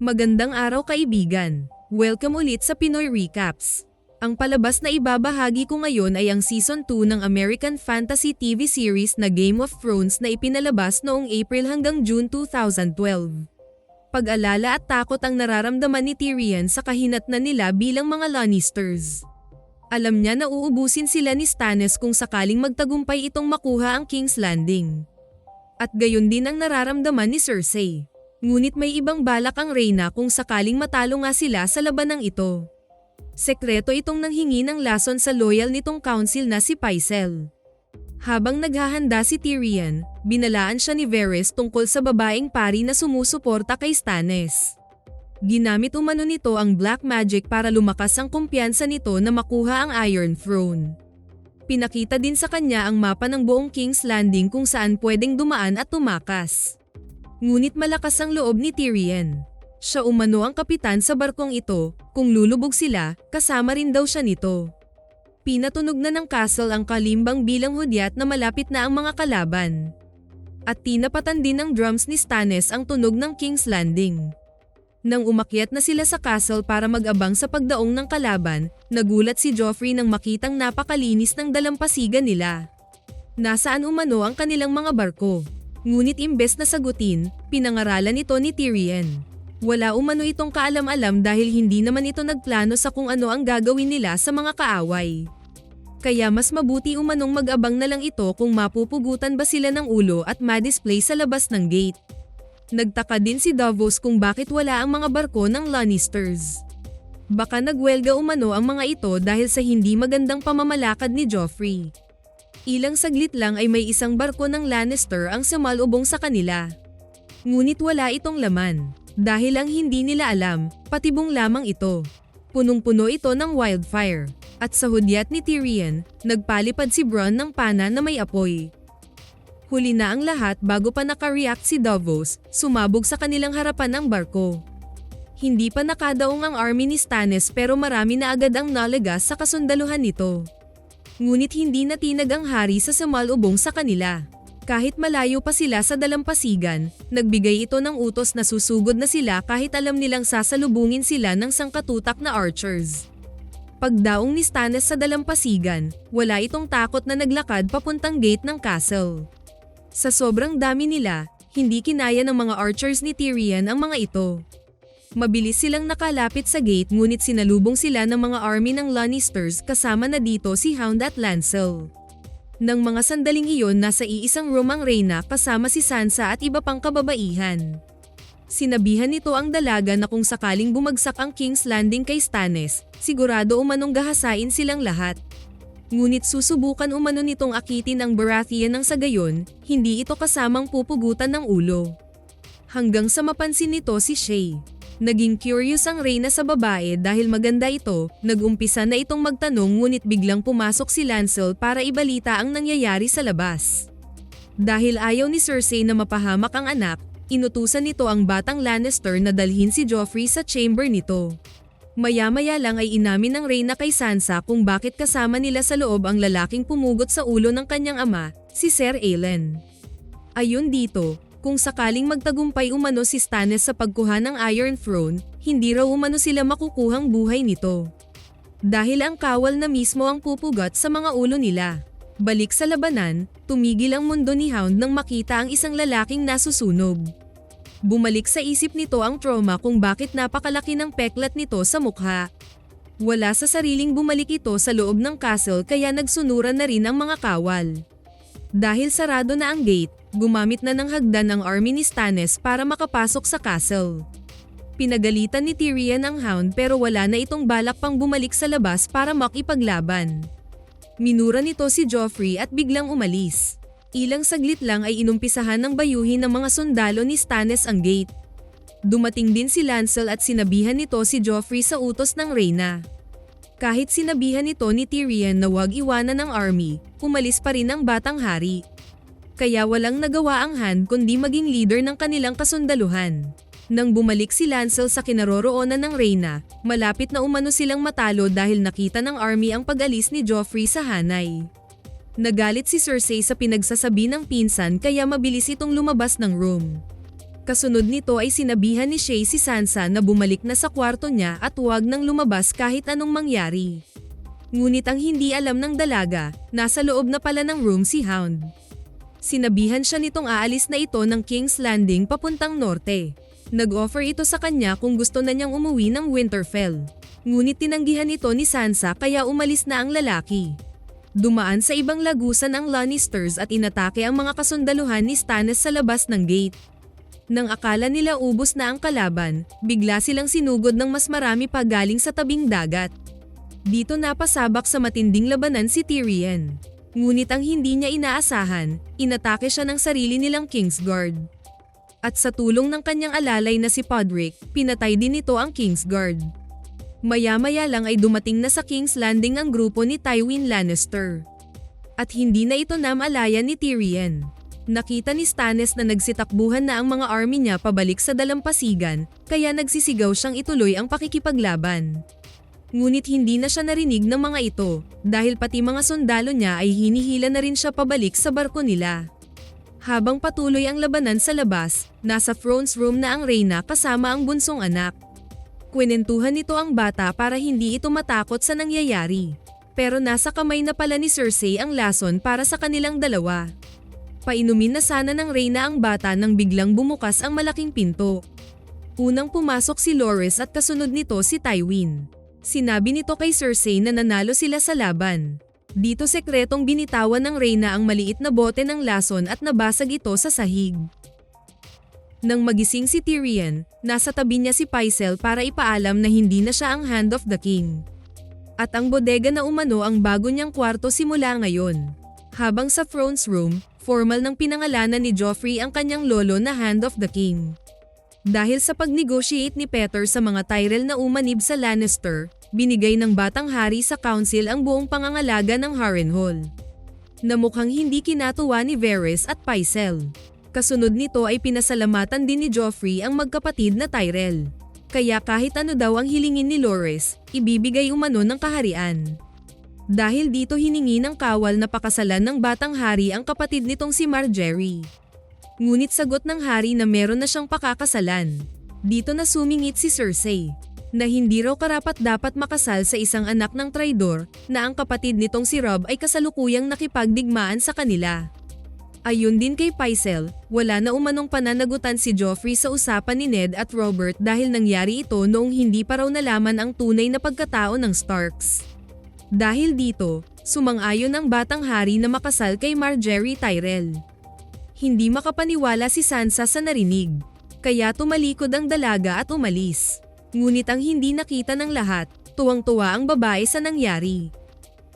Magandang araw kaibigan. Welcome ulit sa Pinoy Recaps. Ang palabas na ibabahagi ko ngayon ay ang Season 2 ng American Fantasy TV series na Game of Thrones na ipinalabas noong April hanggang June 2012. Pag-alala at takot ang nararamdaman ni Tyrion sa kahinatnan nila bilang mga Lannisters. Alam niya na uubusin sila ni Stannis kung sakaling magtagumpay itong makuha ang King's Landing. At gayon din ang nararamdaman ni Cersei. Ngunit may ibang balak ang Reyna kung sakaling matalo nga sila sa labanang ito. Sekreto itong nanghingi ng lason sa loyal nitong council na si Pycelle. Habang naghahanda si Tyrion, binalaan siya ni Varys tungkol sa babaeng pari na sumusuporta kay Stannis. Ginamit umano nito ang black magic para lumakas ang kumpiyansa nito na makuha ang Iron Throne. Pinakita din sa kanya ang mapa ng buong King's Landing kung saan pwedeng dumaan at tumakas. Ngunit malakas ang loob ni Tyrion. Siya umano ang kapitan sa barkong ito, kung lulubog sila, kasama rin daw siya nito. Pinatunog na ng castle ang kalimbang bilang hudyat na malapit na ang mga kalaban. At tinapatan din ng drums ni Stannis ang tunog ng King's Landing. Nang umakyat na sila sa castle para mag-abang sa pagdaong ng kalaban, nagulat si Joffrey nang makitang napakalinis ng dalampasigan nila. Nasaan umano ang kanilang mga barko? Ngunit imbes na sagutin, pinangaralan ito ni Tyrion. Wala umano itong kaalam-alam dahil hindi naman ito nagplano sa kung ano ang gagawin nila sa mga kaaway. Kaya mas mabuti umanong mag-abang na lang ito kung mapupugutan ba sila ng ulo at ma-display sa labas ng gate. Nagtaka din si Davos kung bakit wala ang mga barko ng Lannisters. Baka nagwelga umano ang mga ito dahil sa hindi magandang pamamalakad ni Joffrey. Ilang saglit lang ay may isang barko ng Lannister ang sumalubong sa kanila. Ngunit wala itong laman, dahil ang hindi nila alam, patibong lamang ito. Punong-puno ito ng wildfire, at sa hudyat ni Tyrion, nagpalipad si Bronn ng pana na may apoy. Huli na ang lahat bago pa nakareact si Davos, sumabog sa kanilang harapan ang barko. Hindi pa nakadaong ang army ni Stannis pero marami na agad ang nalagas sa kasundaluhan nito. Ngunit hindi natinag ang hari sa sumalubong sa kanila. Kahit malayo pa sila sa dalampasigan, nagbigay ito ng utos na susugod na sila kahit alam nilang sasalubungin sila ng sangkatutak na archers. Pagdaong ni Stannis sa dalampasigan, wala itong takot na naglakad papuntang gate ng castle. Sa sobrang dami nila, hindi kinaya ng mga archers ni Tyrion ang mga ito. Mabilis silang nakalapit sa gate ngunit sinalubong sila ng mga army ng Lannisters kasama na dito si Hound at Lancel. Nang mga sandaling iyon nasa iisang room ang Reyna kasama si Sansa at iba pang kababaihan. Sinabihan nito ang dalaga na kung sakaling bumagsak ang King's Landing kay Stannis, sigurado umanong gahasain silang lahat. Ngunit susubukan umano nitong akitin ang Baratheon ng sa gayon, hindi ito kasamang pupugutan ng ulo. Hanggang sa mapansin nito si Shae. Naging curious ang Reyna sa babae dahil maganda ito, nag-umpisa na itong magtanong ngunit biglang pumasok si Lancel para ibalita ang nangyayari sa labas. Dahil ayaw ni Cersei na mapahamak ang anak, inutusan nito ang batang Lannister na dalhin si Joffrey sa chamber nito. Maya-maya lang ay inamin ng Reyna kay Sansa kung bakit kasama nila sa loob ang lalaking pumugot sa ulo ng kanyang ama, si Ser Aelin. Ayon dito, kung sakaling magtagumpay umano si Stannis sa pagkuha ng Iron Throne, hindi raw umano sila makukuhang buhay nito. Dahil ang kawal na mismo ang pupugat sa mga ulo nila. Balik sa labanan, tumigil ang mundo ni Hound nang makita ang isang lalaking nasusunog. Bumalik sa isip nito ang trauma kung bakit napakalaki ng peklat nito sa mukha. Wala sa sariling bumalik ito sa loob ng castle kaya nagsunuran na rin ang mga kawal. Dahil sarado na ang gate, gumamit na ng hagdan ang army ni Stannis para makapasok sa castle. Pinagalitan ni Tyrion ang Hound pero wala na itong balak pang bumalik sa labas para makipaglaban. Minura nito si Joffrey at biglang umalis. Ilang saglit lang ay inumpisahan ng bayuhin ng mga sundalo ni Stannis ang gate. Dumating din si Lancel at sinabihan nito si Joffrey sa utos ng Reyna. Kahit sinabihan nito ni Tyrion na huwag iwanan ng army, umalis pa rin ang batang hari. Kaya walang nagawa ang Han kundi maging leader ng kanilang kasundaluhan. Nang bumalik si Lancel sa kinaroroonan ng Reyna, malapit na umano silang matalo dahil nakita ng army ang pag-alis ni Joffrey sa hanay. Nagalit si Cersei sa pinagsasabi ng pinsan kaya mabilis itong lumabas ng room. Kasunod nito ay sinabihan ni Shay si Sansa na bumalik na sa kwarto niya at huwag nang lumabas kahit anong mangyari. Ngunit ang hindi alam ng dalaga, nasa loob na pala ng room si Hound. Sinabihan siya nitong aalis na ito ng King's Landing papuntang norte. Nag-offer ito sa kanya kung gusto na niyang umuwi ng Winterfell. Ngunit tinanggihan ito ni Sansa kaya umalis na ang lalaki. Dumaan sa ibang lagusan ang Lannisters at inatake ang mga kasundaluhan ni Stannis sa labas ng gate. Nang akala nila ubos na ang kalaban, bigla silang sinugod ng mas marami pa galing sa tabing dagat. Dito napasabak sa matinding labanan si Tyrion. Ngunit ang hindi niya inaasahan, inatake siya ng sarili nilang Kingsguard. At sa tulong ng kanyang alalay na si Podrick, pinatay din nito ang Kingsguard. Maya-maya lang ay dumating na sa King's Landing ang grupo ni Tywin Lannister. At hindi na ito namalaya ni Tyrion. Nakita ni Stannis na nagsitakbuhan na ang mga army niya pabalik sa dalampasigan, kaya nagsisigaw siyang ituloy ang pakikipaglaban. Ngunit hindi na siya narinig ng mga ito, dahil pati mga sundalo niya ay hinihila na rin siya pabalik sa barko nila. Habang patuloy ang labanan sa labas, nasa Thrones Room na ang Reyna kasama ang bunsong anak. Kwenentuhan nito ang bata para hindi ito matakot sa nangyayari. Pero nasa kamay na pala ni Cersei ang lason para sa kanilang dalawa. Painumin na sana ng Reyna ang bata nang biglang bumukas ang malaking pinto. Unang pumasok si Loras at kasunod nito si Tywin. Sinabi nito kay Cersei na nanalo sila sa laban. Dito sekretong binitawan ng Reyna ang maliit na bote ng lason at nabasag ito sa sahig. Nang magising si Tyrion, nasa tabi niya si Pycelle para ipaalam na hindi na siya ang Hand of the King. At ang bodega na umano ang bago niyang kwarto simula ngayon. Habang sa Thrones Room, formal ng pinangalanan ni Joffrey ang kanyang lolo na Hand of the King. Dahil sa pag-negotiate ni Petyr sa mga Tyrell na umanib sa Lannister, binigay ng batang hari sa council ang buong pangangalaga ng Harrenhal. Na mukhang hindi kinatuwa ni Varys at Pycelle. Kasunod nito ay pinasalamatan din ni Joffrey ang magkapatid na Tyrell. Kaya kahit ano daw ang hilingin ni Loras, ibibigay umano ng kaharian. Dahil dito hiningi ng kawal na pakasalan ng batang hari ang kapatid nitong si Margaery. Ngunit sagot ng hari na meron na siyang pakakasalan. Dito na sumingit si Cersei, na hindi raw karapat-dapat makasal sa isang anak ng traidor, na ang kapatid nitong si Robb ay kasalukuyang nakipagdigmaan sa kanila. Ayon din kay Pycelle, wala na umanong pananagutan si Joffrey sa usapan ni Ned at Robert dahil nangyari ito noong hindi pa raw nalaman ang tunay na pagkatao ng Starks. Dahil dito, sumang-ayon ang batang hari na makasal kay Margaery Tyrell. Hindi makapaniwala si Sansa sa narinig, kaya tumalikod ang dalaga at umalis. Ngunit ang hindi nakita ng lahat, tuwang-tuwa ang babae sa nangyari.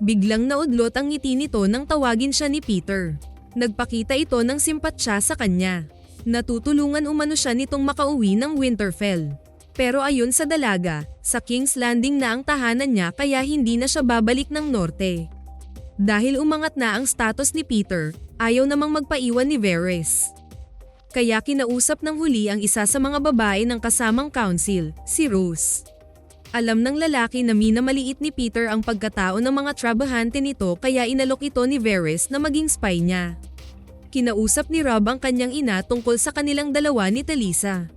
Biglang naudlot ang ngiti nito nang tawagin siya ni Petyr. Nagpakita ito ng simpatsya sa kanya. Natutulungan umano siya nitong makauwi ng Winterfell. Pero ayon sa dalaga, sa King's Landing na ang tahanan niya kaya hindi na siya babalik ng norte. Dahil umangat na ang status ni Petyr, ayaw namang magpaiwan ni Varys. Kaya kinausap ng huli ang isa sa mga babae ng kasamang council, si Rose. Alam ng lalaki na minamaliit ni Petyr ang pagkatao ng mga trabahante nito kaya inalok ito ni Varys na maging spy niya. Kinausap ni Robb ang kanyang ina tungkol sa kanilang dalawa ni Talisa.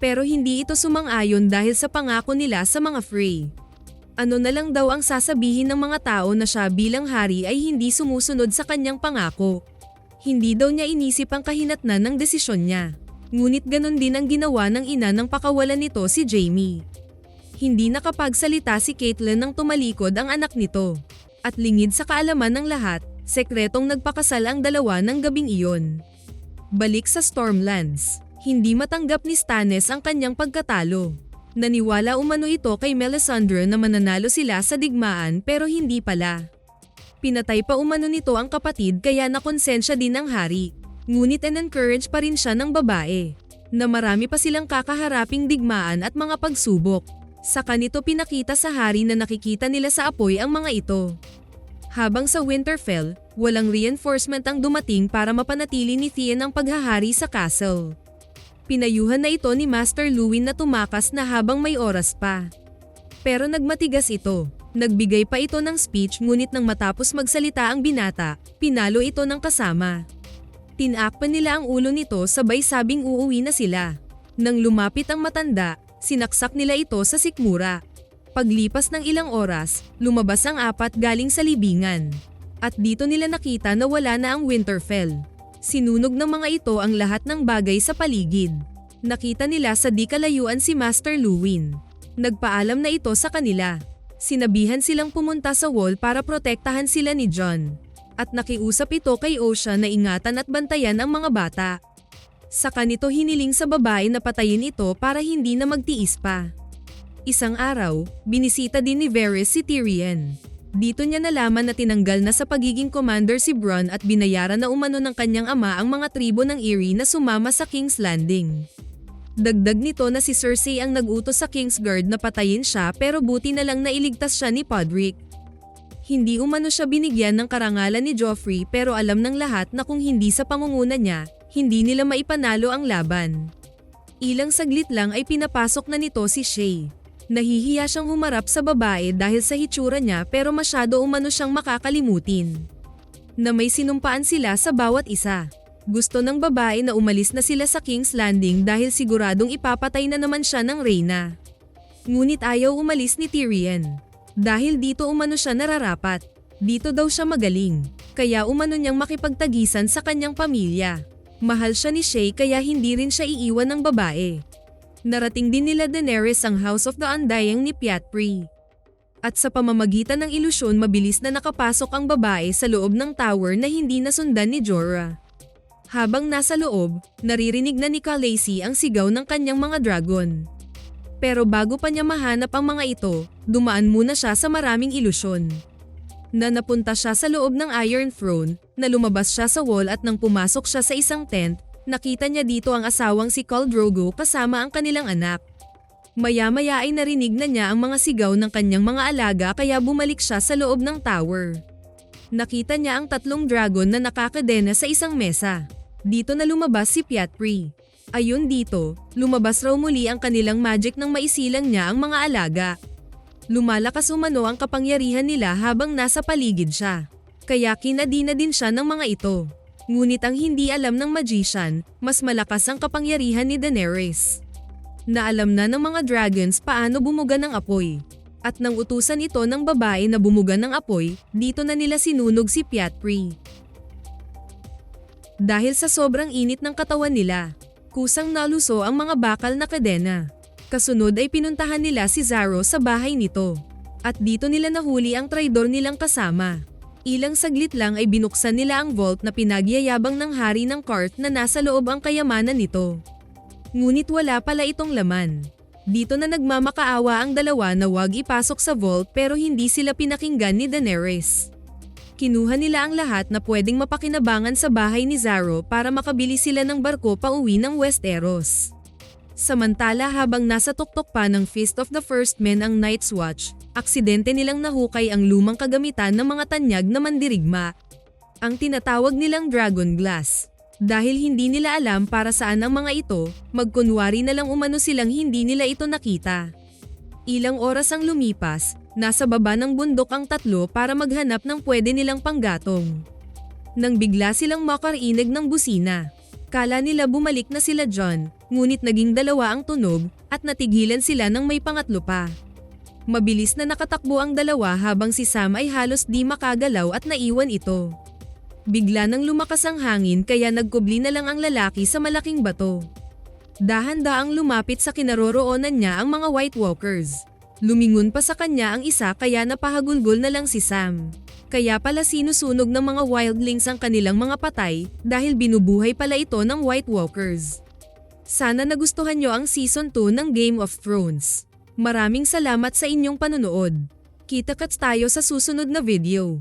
Pero hindi ito sumang-ayon dahil sa pangako nila sa mga Frey. Ano na lang daw ang sasabihin ng mga tao na siya bilang hari ay hindi sumusunod sa kanyang pangako. Hindi daw niya inisip ang kahinatnan ng desisyon niya. Ngunit ganon din ang ginawa ng ina ng pakawalan nito si Jaime. Hindi nakapagsalita si Catelyn nang tumalikod ang anak nito. At lingid sa kaalaman ng lahat, sekretong nagpakasal ang dalawa ng gabing iyon. Balik sa Stormlands, hindi matanggap ni Stannis ang kanyang pagkatalo. Naniwala umano ito kay Melisandre na mananalo sila sa digmaan pero hindi pala. Pinatay pa umano nito ang kapatid kaya nakonsensya din ang hari. Ngunit encourage pa rin siya ng babae, na marami pa silang kakaharaping digmaan at mga pagsubok. Saka nito pinakita sa hari na nakikita nila sa apoy ang mga ito. Habang sa Winterfell, walang reinforcement ang dumating para mapanatili ni Theon ang paghahari sa castle. Pinayuhan na ito ni Master Luwin na tumakas na habang may oras pa. Pero nagmatigas ito. Nagbigay pa ito ng speech ngunit nang matapos magsalita ang binata, pinalo ito ng kasama. Tinakpan nila ang ulo nito sabay sabing uuwi na sila. Nang lumapit ang matanda, sinaksak nila ito sa sikmura. Paglipas ng ilang oras, lumabas ang apat galing sa libingan. At dito nila nakita na wala na ang Winterfell. Sinunog ng mga ito ang lahat ng bagay sa paligid. Nakita nila sa di kalayuan si Master Luwin. Nagpaalam na ito sa kanila. Sinabihan silang pumunta sa wall para protektahan sila ni Jon. At nakiusap ito kay Osha na ingatan at bantayan ang mga bata. Saka nito hiniling sa babae na patayin ito para hindi na magtiis pa. Isang araw, binisita din ni Varys si Tyrion. Dito niya nalaman na tinanggal na sa pagiging commander si Bronn at binayaran na umano ng kanyang ama ang mga tribo ng Eyrie na sumama sa King's Landing. Dagdag nito na si Cersei ang nag-utos sa Kingsguard na patayin siya pero buti na lang nailigtas siya ni Podrick. Hindi umano siya binigyan ng karangalan ni Joffrey pero alam ng lahat na kung hindi sa pangunguna niya, hindi nila maipanalo ang laban. Ilang saglit lang ay pinapasok na nito si Shae. Nahihiya siyang humarap sa babae dahil sa hitsura niya pero masyado umano siyang makakalimutin. Na may sinumpaan sila sa bawat isa. Gusto ng babae na umalis na sila sa King's Landing dahil siguradong ipapatay na naman siya ng reyna. Ngunit ayaw umalis ni Tyrion. Dahil dito umano siya nararapat. Dito daw siya magaling. Kaya umano niyang makipagtagisan sa kanyang pamilya. Mahal siya ni Shae kaya hindi rin siya iiwan ng babae. Narating din nila Daenerys ang House of the Undying ni Pyatri. At sa pamamagitan ng ilusyon mabilis na nakapasok ang babae sa loob ng tower na hindi nasundan ni Jorah. Habang nasa loob, naririnig na ni Khaleesi ang sigaw ng kanyang mga dragon. Pero bago pa niya mahanap ang mga ito, dumaan muna siya sa maraming ilusyon. Napunta siya sa loob ng Iron Throne, na lumabas siya sa wall at nang pumasok siya sa isang tent, nakita niya dito ang asawang si Khal Drogo kasama ang kanilang anak. Maya-maya ay narinig na niya ang mga sigaw ng kanyang mga alaga kaya bumalik siya sa loob ng tower. Nakita niya ang 3 dragon na nakakadena sa isang mesa. Dito na lumabas si Pyatri. Ayun dito, lumabas raw muli ang kanilang magic nang maisilang niya ang mga alaga. Lumalakas umano ang kapangyarihan nila habang nasa paligid siya. Kaya kinadina din siya ng mga ito. Ngunit ang hindi alam ng magician, mas malakas ang kapangyarihan ni Daenerys. Naalam na ng mga dragons paano bumuga ng apoy. At nang utusan ito ng babae na bumuga ng apoy, dito na nila sinunog si Pyatri. Dahil sa sobrang init ng katawan nila, kusang naluso ang mga bakal na kadena. Kasunod ay pinuntahan nila si Xaro sa bahay nito. At dito nila nahuli ang traidor nilang kasama. Ilang saglit lang ay binuksan nila ang vault na pinagyayabang ng hari ng Qarth na nasa loob ang kayamanan nito. Ngunit wala pala itong laman. Dito na nagmamakaawa ang dalawa na wag ipasok sa vault pero hindi sila pinakinggan ni Daenerys. Kinuha nila ang lahat na pwedeng mapakinabangan sa bahay ni Xaro para makabili sila ng barko pauwi ng Westeros. Samantala habang nasa tuktok pa ng Feast of the First Men ang Night's Watch, aksidente nilang nahukay ang lumang kagamitan ng mga tanyag na mandirigma. Ang tinatawag nilang Dragon Glass. Dahil hindi nila alam para saan ang mga ito, magkunwari na lang umano silang hindi nila ito nakita. Ilang oras ang lumipas, nasa baba ng bundok ang 3 para maghanap ng pwede nilang panggatong. Nang bigla silang makarinig ng busina. Kala nila bumalik na sila Jon, ngunit naging 2 ang tunog at natigilan sila ng may pangatlo pa. Mabilis na nakatakbo ang 2 habang si Sam ay halos di makagalaw at naiwan ito. Bigla nang lumakas ang hangin kaya nagkubli na lang ang lalaki sa malaking bato. Dahan-daang lumapit sa kinaroroonan niya ang mga White Walkers. Lumingon pa sa kanya ang isa kaya napahagulgol na lang si Sam. Kaya pala sinusunog ng mga wildlings ang kanilang mga patay dahil binubuhay pala ito ng White Walkers. Sana nagustuhan nyo ang Season 2 ng Game of Thrones. Maraming salamat sa inyong panonood. Kita-kits tayo sa susunod na video.